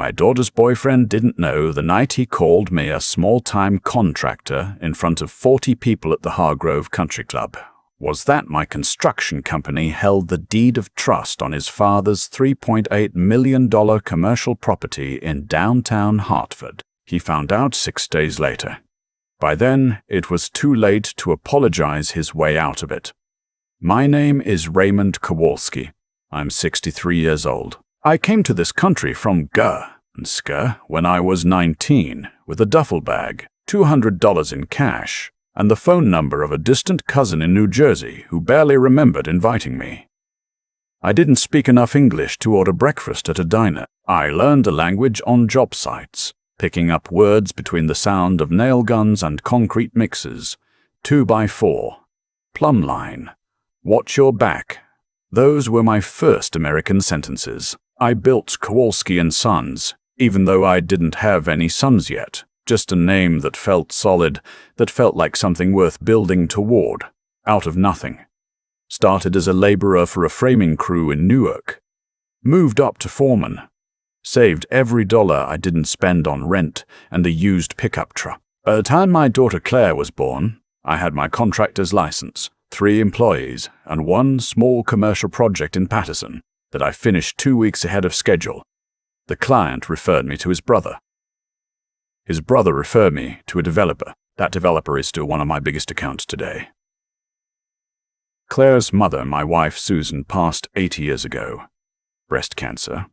My daughter's boyfriend didn't know the night he called me a small-time contractor in front of 40 people at the Hargrove Country Club was that my construction company held the deed of trust on his father's $3.8 million commercial property in downtown Hartford. He found out 6 days later. By then, it was too late to apologize his way out of it. My name is Raymond Kowalski. I'm 63 years old. I came to this country from Gala when I was 19 with a duffel bag, $200 in cash, and the phone number of a distant cousin in New Jersey who barely remembered inviting me. I didn't speak enough English to order breakfast at a diner. I learned the language on job sites, picking up words between the sound of nail guns and concrete mixers, 2x4, plumb line, watch your back. Those were my first American sentences. I built Kowalski & Sons, even though I didn't have any sons yet. Just a name that felt solid, that felt like something worth building toward, out of nothing. Started as a laborer for a framing crew in Newark. Moved up to foreman. Saved every dollar I didn't spend on rent and a used pickup truck. By the time my daughter Claire was born, I had my contractor's license, 3 employees, and 1 small commercial project in Patterson that I finished 2 weeks ahead of schedule. The client referred me to his brother. His brother referred me to a developer. That developer is still one of my biggest accounts today. Claire's mother, my wife Susan, passed 8 years ago. Breast cancer.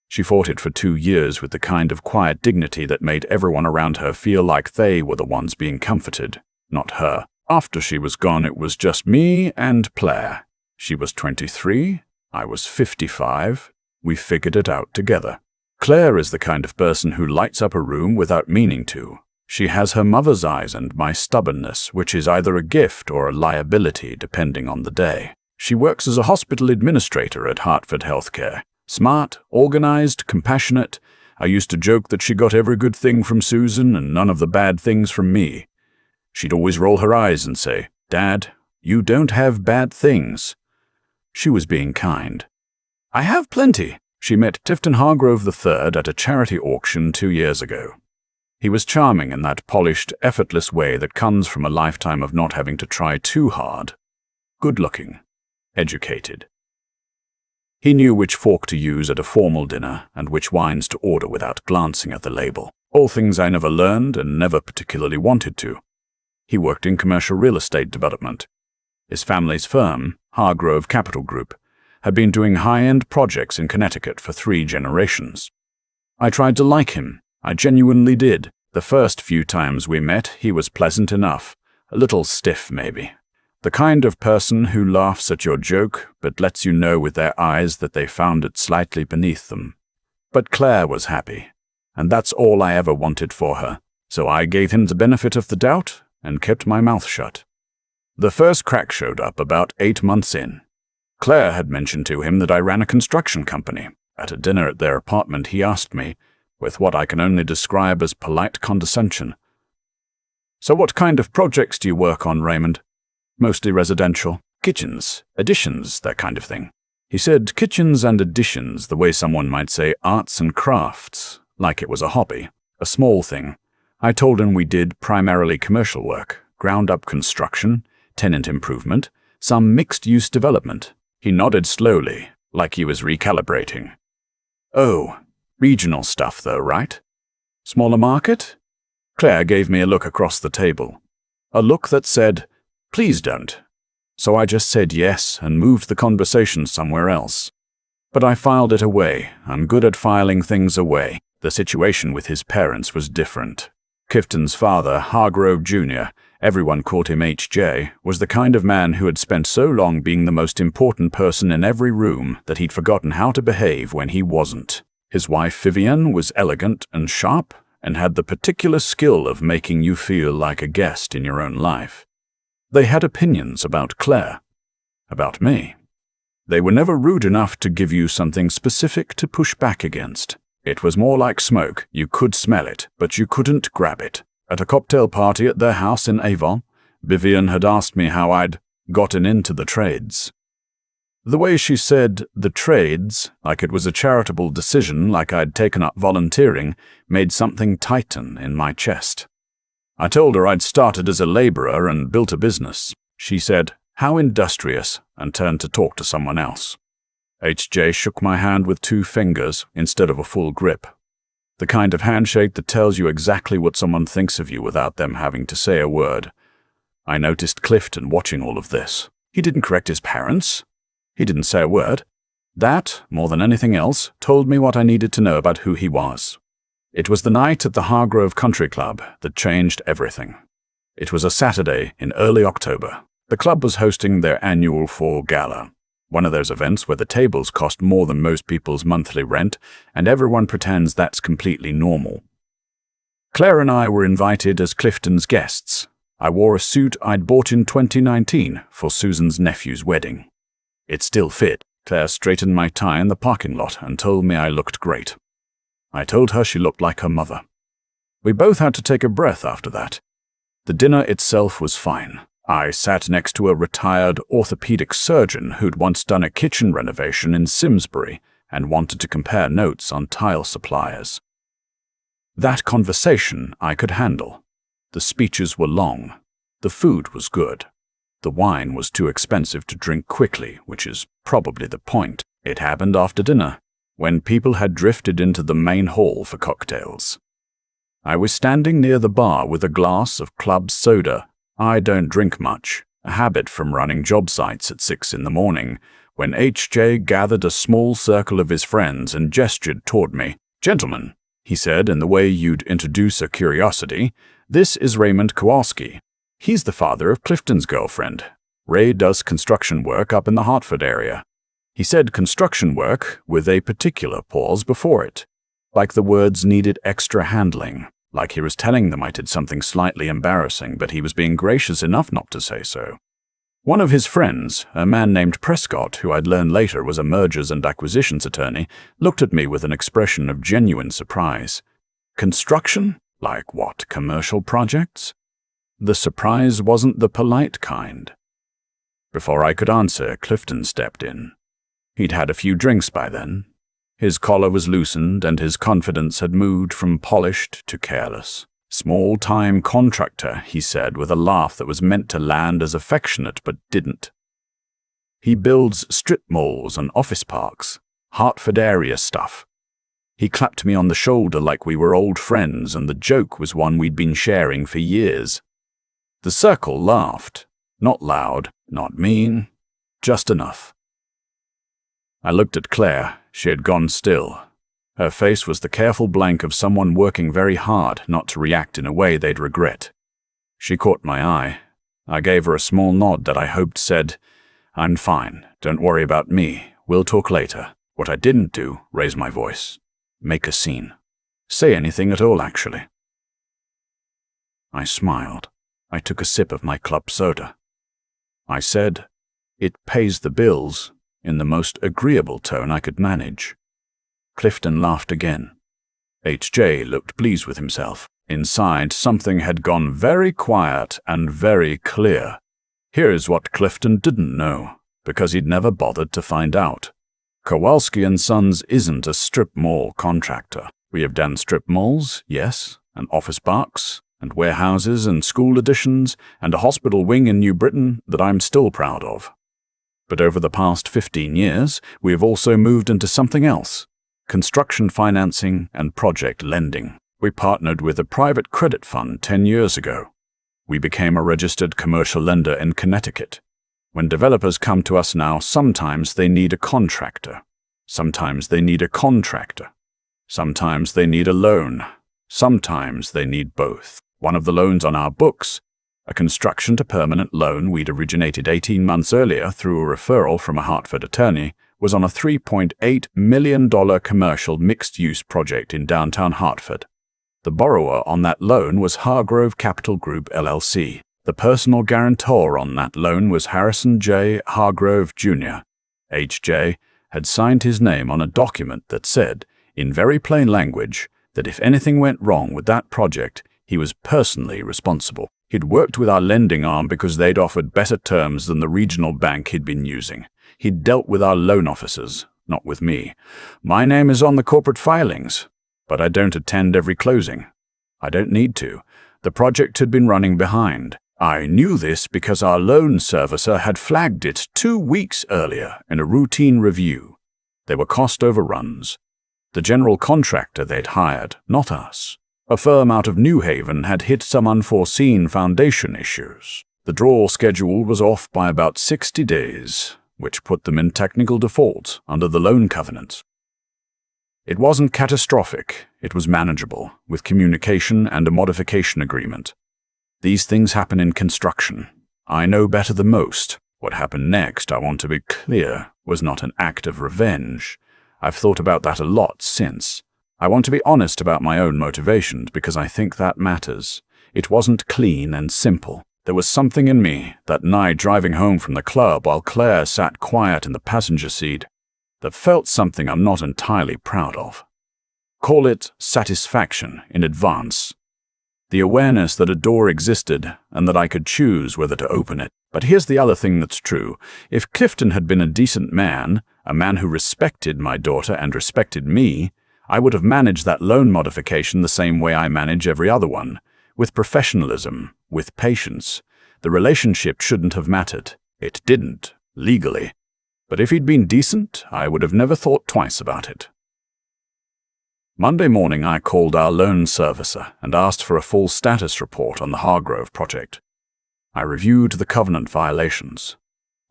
She fought it for 2 years with the kind of quiet dignity that made everyone around her feel like they were the ones being comforted, not her. After she was gone, it was just me and Claire. She was 23, I was 55. We figured it out together. Claire is the kind of person who lights up a room without meaning to. She has her mother's eyes and my stubbornness, which is either a gift or a liability depending on the day. She works as a hospital administrator at Hartford Healthcare. Smart, organized, compassionate. I used to joke that she got every good thing from Susan and none of the bad things from me. She'd always roll her eyes and say, "Dad, you don't have bad things." She was being kind. "I have plenty." She met Tifton Hargrove III at a charity auction 2 years ago. He was charming in that polished, effortless way that comes from a lifetime of not having to try too hard. Good-looking. Educated. He knew which fork to use at a formal dinner and which wines to order without glancing at the label. All things I never learned and never particularly wanted to. He worked in commercial real estate development. His family's firm, Hargrove Capital Group, had been doing high-end projects in Connecticut for 3 generations. I tried to like him. I genuinely did. The first few times we met, he was pleasant enough. A little stiff, maybe. The kind of person who laughs at your joke, but lets you know with their eyes that they found it slightly beneath them. But Claire was happy, and that's all I ever wanted for her. So I gave him the benefit of the doubt and kept my mouth shut. The first crack showed up about 8 months in. Claire had mentioned to him that I ran a construction company. At a dinner at their apartment, he asked me, with what I can only describe as polite condescension, "So what kind of projects do you work on, Raymond?" "Mostly residential. Kitchens, additions, that kind of thing." He said kitchens and additions the way someone might say arts and crafts, like it was a hobby, a small thing. I told him we did primarily commercial work, ground-up construction, tenant improvement, some mixed-use development. He nodded slowly, like he was recalibrating. "Oh, regional stuff though, right? Smaller market?" Claire gave me a look across the table. A look that said, "Please don't." So I just said yes and moved the conversation somewhere else. But I filed it away. I'm good at filing things away. The situation with his parents was different. Kifton's father, Hargrove Jr., everyone called him HJ, was the kind of man who had spent so long being the most important person in every room that he'd forgotten how to behave when he wasn't. His wife Vivian was elegant and sharp and had the particular skill of making you feel like a guest in your own life. They had opinions about Claire, about me. They were never rude enough to give you something specific to push back against. It was more like smoke. You could smell it, but you couldn't grab it. At a cocktail party at their house in Avon, Vivian had asked me how I'd gotten into the trades. The way she said the trades, like it was a charitable decision, like I'd taken up volunteering, made something tighten in my chest. I told her I'd started as a laborer and built a business. She said, "How industrious," and turned to talk to someone else. HJ shook my hand with 2 fingers instead of a full grip. The kind of handshake that tells you exactly what someone thinks of you without them having to say a word. I noticed Clifton watching all of this. He didn't correct his parents. He didn't say a word. That, more than anything else, told me what I needed to know about who he was. It was the night at the Hargrove Country Club that changed everything. It was a Saturday in early October. The club was hosting their annual fall gala, one of those events where the tables cost more than most people's monthly rent, and everyone pretends that's completely normal. Claire and I were invited as Clifton's guests. I wore a suit I'd bought in 2019 for Susan's nephew's wedding. It still fit. Claire straightened my tie in the parking lot and told me I looked great. I told her she looked like her mother. We both had to take a breath after that. The dinner itself was fine. I sat next to a retired orthopedic surgeon who'd once done a kitchen renovation in Simsbury and wanted to compare notes on tile suppliers. That conversation I could handle. The speeches were long. The food was good. The wine was too expensive to drink quickly, which is probably the point. It happened after dinner, when people had drifted into the main hall for cocktails. I was standing near the bar with a glass of club soda. I don't drink much, a habit from running job sites at 6 in the morning, when HJ gathered a small circle of his friends and gestured toward me. "Gentlemen," he said in the way you'd introduce a curiosity, "this is Raymond Kowalski. He's the father of Clifton's girlfriend. Ray does construction work up in the Hartford area." He said construction work with a particular pause before it, like the words needed extra handling, like he was telling them I did something slightly embarrassing, but he was being gracious enough not to say so. One of his friends, a man named Prescott, who I'd learned later was a mergers and acquisitions attorney, looked at me with an expression of genuine surprise. Construction? Like what, commercial projects? The surprise wasn't the polite kind. Before I could answer, Clifton stepped in. He'd had a few drinks by then. His collar was loosened and his confidence had moved from polished to careless. "Small-time contractor," he said with a laugh that was meant to land as affectionate but didn't. "He builds strip malls and office parks, Hartford area stuff." He clapped me on the shoulder like we were old friends, and the joke was one we'd been sharing for years. The circle laughed. Not loud, not mean, just enough. I looked at Claire. She had gone still. Her face was the careful blank of someone working very hard not to react in a way they'd regret. She caught my eye. I gave her a small nod that I hoped said, "I'm fine. Don't worry about me. We'll talk later." What I didn't do, raise my voice. Make a scene. Say anything at all, actually. I smiled. I took a sip of my club soda. I said, "It pays the bills," in the most agreeable tone I could manage. Clifton laughed again. HJ looked pleased with himself. Inside, something had gone very quiet and very clear. Here's what Clifton didn't know, because he'd never bothered to find out. Kowalski & Sons isn't a strip mall contractor. We have done strip malls, yes, and office parks, and warehouses and school additions, and a hospital wing in New Britain that I'm still proud of. But over the past 15 years, we have also moved into something else: construction financing and project lending. We partnered with a private credit fund 10 years ago. We became a registered commercial lender in Connecticut. When developers come to us now, sometimes they need a contractor. Sometimes they need a contractor. Sometimes they need a loan. Sometimes they need both. One of the loans on our books, a construction-to-permanent loan we'd originated 18 months earlier through a referral from a Hartford attorney, was on a $3.8 million commercial mixed-use project in downtown Hartford. The borrower on that loan was Hargrove Capital Group, LLC. The personal guarantor on that loan was Harrison J. Hargrove, Jr. H.J. had signed his name on a document that said, in very plain language, that if anything went wrong with that project, he was personally responsible. He'd worked with our lending arm because they'd offered better terms than the regional bank he'd been using. He'd dealt with our loan officers, not with me. My name is on the corporate filings, but I don't attend every closing. I don't need to. The project had been running behind. I knew this because our loan servicer had flagged it 2 weeks earlier in a routine review. They were cost overruns. The general contractor they'd hired, not us. A firm out of New Haven had hit some unforeseen foundation issues. The draw schedule was off by about 60 days, which put them in technical default under the loan covenant. It wasn't catastrophic, it was manageable, with communication and a modification agreement. These things happen in construction. I know better than most. What happened next, I want to be clear, was not an act of revenge. I've thought about that a lot since. I want to be honest about my own motivations because I think that matters. It wasn't clean and simple. There was something in me that night driving home from the club while Claire sat quiet in the passenger seat that felt something I'm not entirely proud of. Call it satisfaction in advance. The awareness that a door existed and that I could choose whether to open it. But here's the other thing that's true. If Clifton had been a decent man, a man who respected my daughter and respected me, I would have managed that loan modification the same way I manage every other one, with professionalism, with patience. The relationship shouldn't have mattered. It didn't, legally. But if he'd been decent, I would have never thought twice about it. Monday morning, I called our loan servicer and asked for a full status report on the Hargrove project. I reviewed the covenant violations.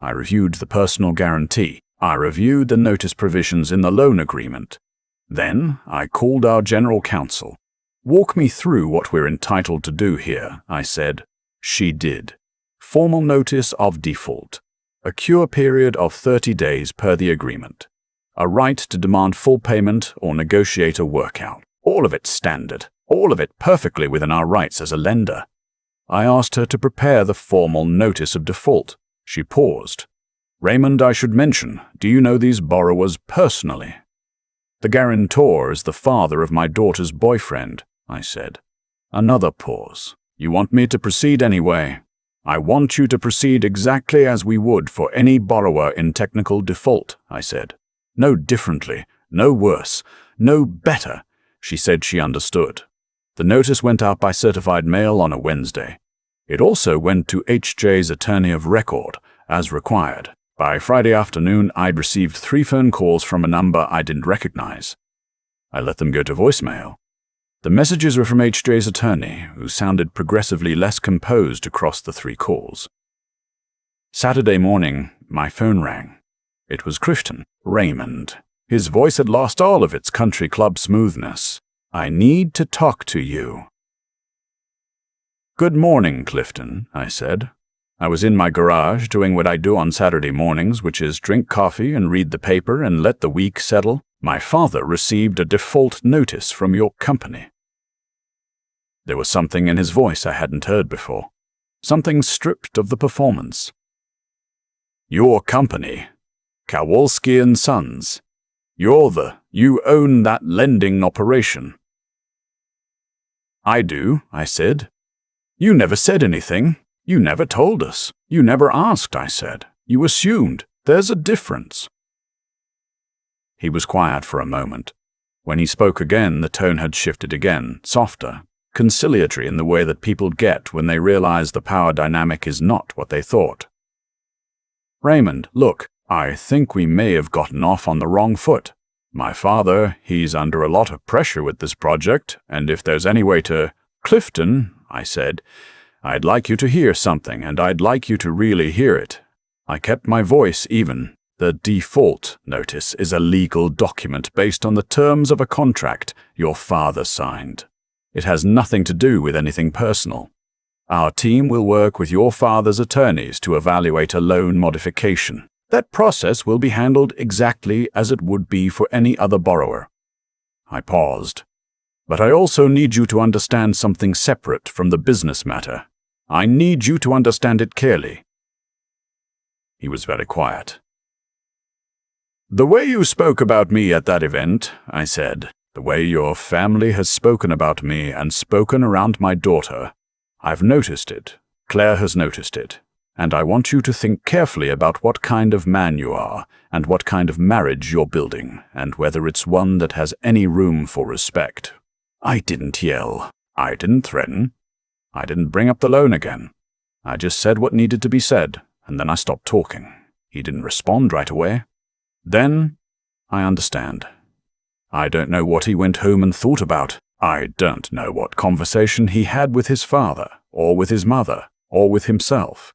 I reviewed the personal guarantee. I reviewed the notice provisions in the loan agreement. Then I called our general counsel. "Walk me through what we're entitled to do here," I said. She did. Formal notice of default. A cure period of 30 days per the agreement. A right to demand full payment or negotiate a workout. All of it standard. All of it perfectly within our rights as a lender. I asked her to prepare the formal notice of default. She paused. "Raymond, I should mention, do you know these borrowers personally?" "The guarantor is the father of my daughter's boyfriend," I said. Another pause. "You want me to proceed anyway?" "I want you to proceed exactly as we would for any borrower in technical default," I said. "No differently, no worse, no better." She said she understood. The notice went out by certified mail on a Wednesday. It also went to HJ's attorney of record, as required. By Friday afternoon, I'd received 3 phone calls from a number I didn't recognize. I let them go to voicemail. The messages were from HJ's attorney, who sounded progressively less composed across the 3 calls. Saturday morning, my phone rang. It was Clifton. "Raymond." His voice had lost all of its country club smoothness. "I need to talk to you." "Good morning, Clifton," I said. I was in my garage doing what I do on Saturday mornings, which is drink coffee and read the paper and let the week settle. "My father received a default notice from your company." There was something in his voice I hadn't heard before. Something stripped of the performance. "Your company, Kowalski and Sons. You own that lending operation." "I do," I said. "You never said anything. You never told us. You never asked," I said. "You assumed. There's a difference." He was quiet for a moment. When he spoke again, the tone had shifted again, softer, conciliatory in the way that people get when they realize the power dynamic is not what they thought. "Raymond, look, I think we may have gotten off on the wrong foot. My father, he's under a lot of pressure with this project, and if there's any way to—" "Clifton," I said, "I'd like you to hear something, and I'd like you to really hear it." I kept my voice even. The default notice is a legal document based on the terms of a contract your father signed. It has nothing to do with anything personal. Our team will work with your father's attorneys to evaluate a loan modification. That process will be handled exactly as it would be for any other borrower. I paused. "But I also need you to understand something separate from the business matter. I need you to understand it clearly." He was very quiet. "The way you spoke about me at that event," I said, "the way your family has spoken about me and spoken around my daughter, I've noticed it. Claire has noticed it. And I want you to think carefully about what kind of man you are, and what kind of marriage you're building, and whether it's one that has any room for respect. I didn't yell. I didn't threaten. I didn't bring up the loan again. I just said what needed to be said, and then I stopped talking. He didn't respond right away. Then, I understand. I don't know what he went home and thought about. I don't know what conversation he had with his father, or with his mother, or with himself.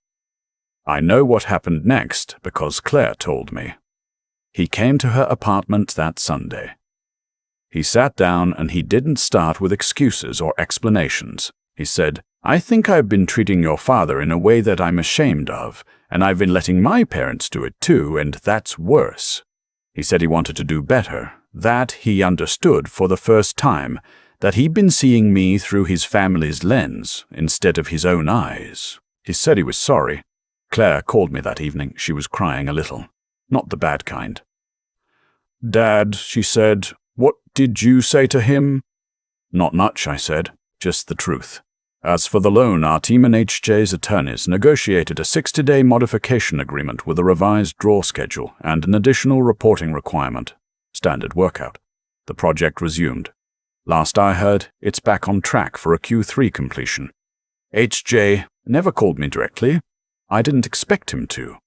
I know what happened next because Claire told me. He came to her apartment that Sunday. He sat down and he didn't start with excuses or explanations. He said, "I think I've been treating your father in a way that I'm ashamed of, and I've been letting my parents do it too, and that's worse." He said he wanted to do better, that he understood for the first time that he'd been seeing me through his family's lens instead of his own eyes. He said he was sorry. Claire called me that evening. She was crying a little. Not the bad kind. "Dad," she said, "what did you say to him?" "Not much," I said. "Just the truth. As for the loan, our team and HJ's attorneys negotiated a 60-day modification agreement with a revised draw schedule and an additional reporting requirement. Standard workout. The project resumed. Last I heard, it's back on track for a Q3 completion. HJ never called me directly. I didn't expect him to.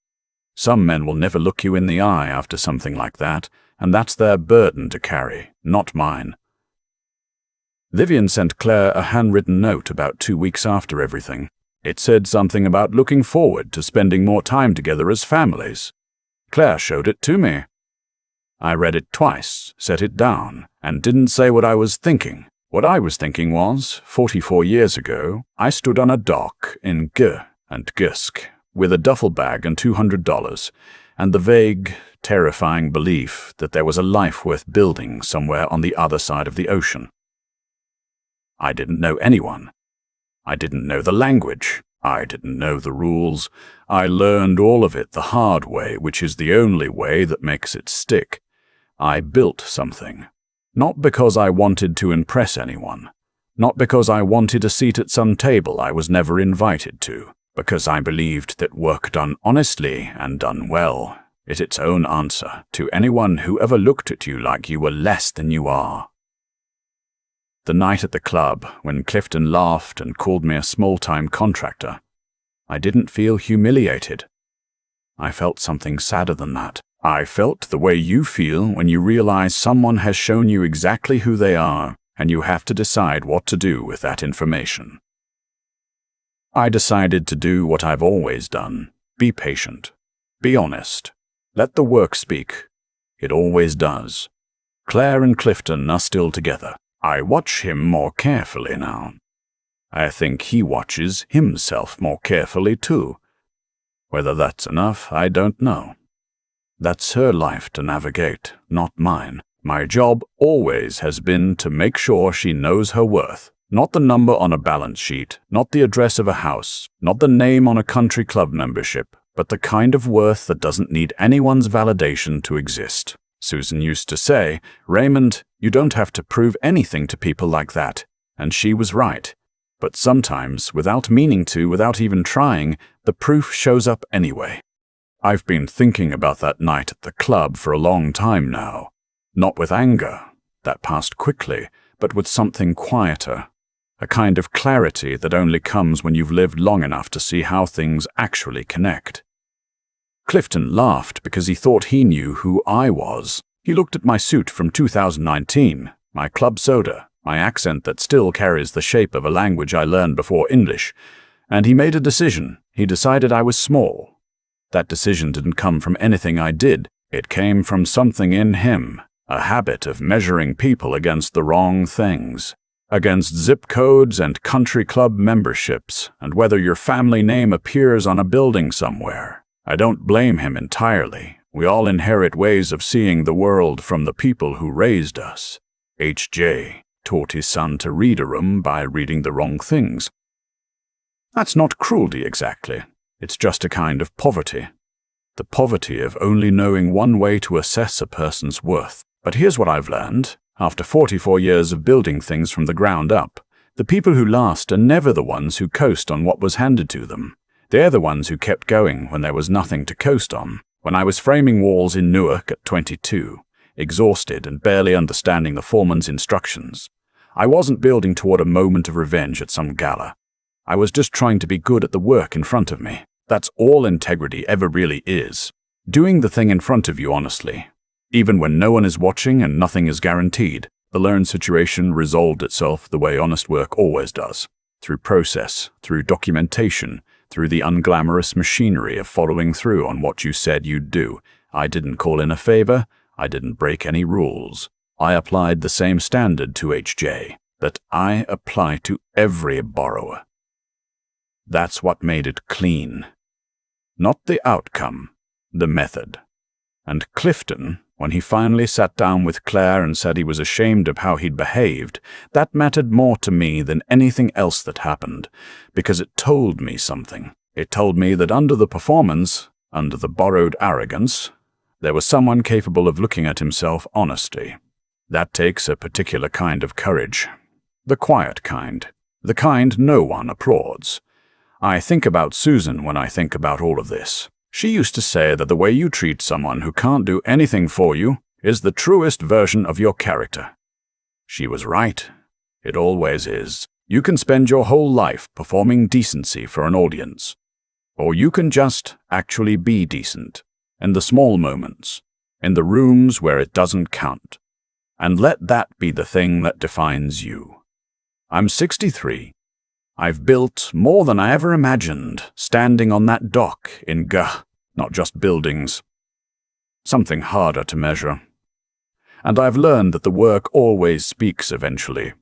Some men will never look you in the eye after something like that, and that's their burden to carry, not mine. Vivian sent Claire a handwritten note about 2 weeks after everything. It said something about looking forward to spending more time together as families. Claire showed it to me. I read it twice, set it down, and didn't say what I was thinking. What I was thinking was, 44 years ago, I stood on a dock in G and Gusk with a duffel bag and $200, and the vague, terrifying belief that there was a life worth building somewhere on the other side of the ocean. I didn't know anyone. I didn't know the language. I didn't know the rules. I learned all of it the hard way, which is the only way that makes it stick. I built something. Not because I wanted to impress anyone. Not because I wanted a seat at some table I was never invited to. Because I believed that work done honestly and done well is its own answer to anyone who ever looked at you like you were less than you are. The night at the club, when Clifton laughed and called me a small-time contractor, I didn't feel humiliated. I felt something sadder than that. I felt the way you feel when you realize someone has shown you exactly who they are, and you have to decide what to do with that information. I decided to do what I've always done. Be patient. Be honest. Let the work speak. It always does. Claire and Clifton are still together. I watch him more carefully now. I think he watches himself more carefully too. Whether that's enough, I don't know. That's her life to navigate, not mine. My job always has been to make sure she knows her worth. Not the number on a balance sheet, not the address of a house, not the name on a country club membership, but the kind of worth that doesn't need anyone's validation to exist. Susan used to say, "Raymond, you don't have to prove anything to people like that." And she was right. But sometimes, without meaning to, without even trying, the proof shows up anyway. I've been thinking about that night at the club for a long time now. Not with anger, that passed quickly, but with something quieter. A kind of clarity that only comes when you've lived long enough to see how things actually connect. Clifton laughed because he thought he knew who I was. He looked at my suit from 2019, my club soda, my accent that still carries the shape of a language I learned before English, and he made a decision. He decided I was small. That decision didn't come from anything I did. It came from something in him, a habit of measuring people against the wrong things. Against zip codes and country club memberships, and whether your family name appears on a building somewhere. I don't blame him entirely. We all inherit ways of seeing the world from the people who raised us. HJ taught his son to read a room by reading the wrong things. That's not cruelty exactly. It's just a kind of poverty. The poverty of only knowing one way to assess a person's worth. But here's what I've learned. After 44 years of building things from the ground up, the people who last are never the ones who coast on what was handed to them. They're the ones who kept going when there was nothing to coast on. When I was framing walls in Newark at 22, exhausted and barely understanding the foreman's instructions, I wasn't building toward a moment of revenge at some gala. I was just trying to be good at the work in front of me. That's all integrity ever really is. Doing the thing in front of you honestly. Even when no one is watching and nothing is guaranteed, the learned situation resolved itself the way honest work always does. Through process, through documentation, through the unglamorous machinery of following through on what you said you'd do. I didn't call in a favor. I didn't break any rules. I applied the same standard to HJ that I apply to every borrower. That's what made it clean. Not the outcome, the method. And Clifton, when he finally sat down with Claire and said he was ashamed of how he'd behaved, that mattered more to me than anything else that happened, because it told me something. It told me that under the performance, under the borrowed arrogance, there was someone capable of looking at himself honestly. That takes a particular kind of courage. The quiet kind. The kind no one applauds. I think about Susan when I think about all of this. She used to say that the way you treat someone who can't do anything for you is the truest version of your character. She was right. It always is. You can spend your whole life performing decency for an audience. Or you can just actually be decent, in the small moments, in the rooms where it doesn't count. And let that be the thing that defines you. I'm 63. I've built more than I ever imagined, standing on that dock in Gala, not just buildings. Something harder to measure. And I've learned that the work always speaks eventually.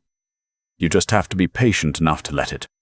You just have to be patient enough to let it.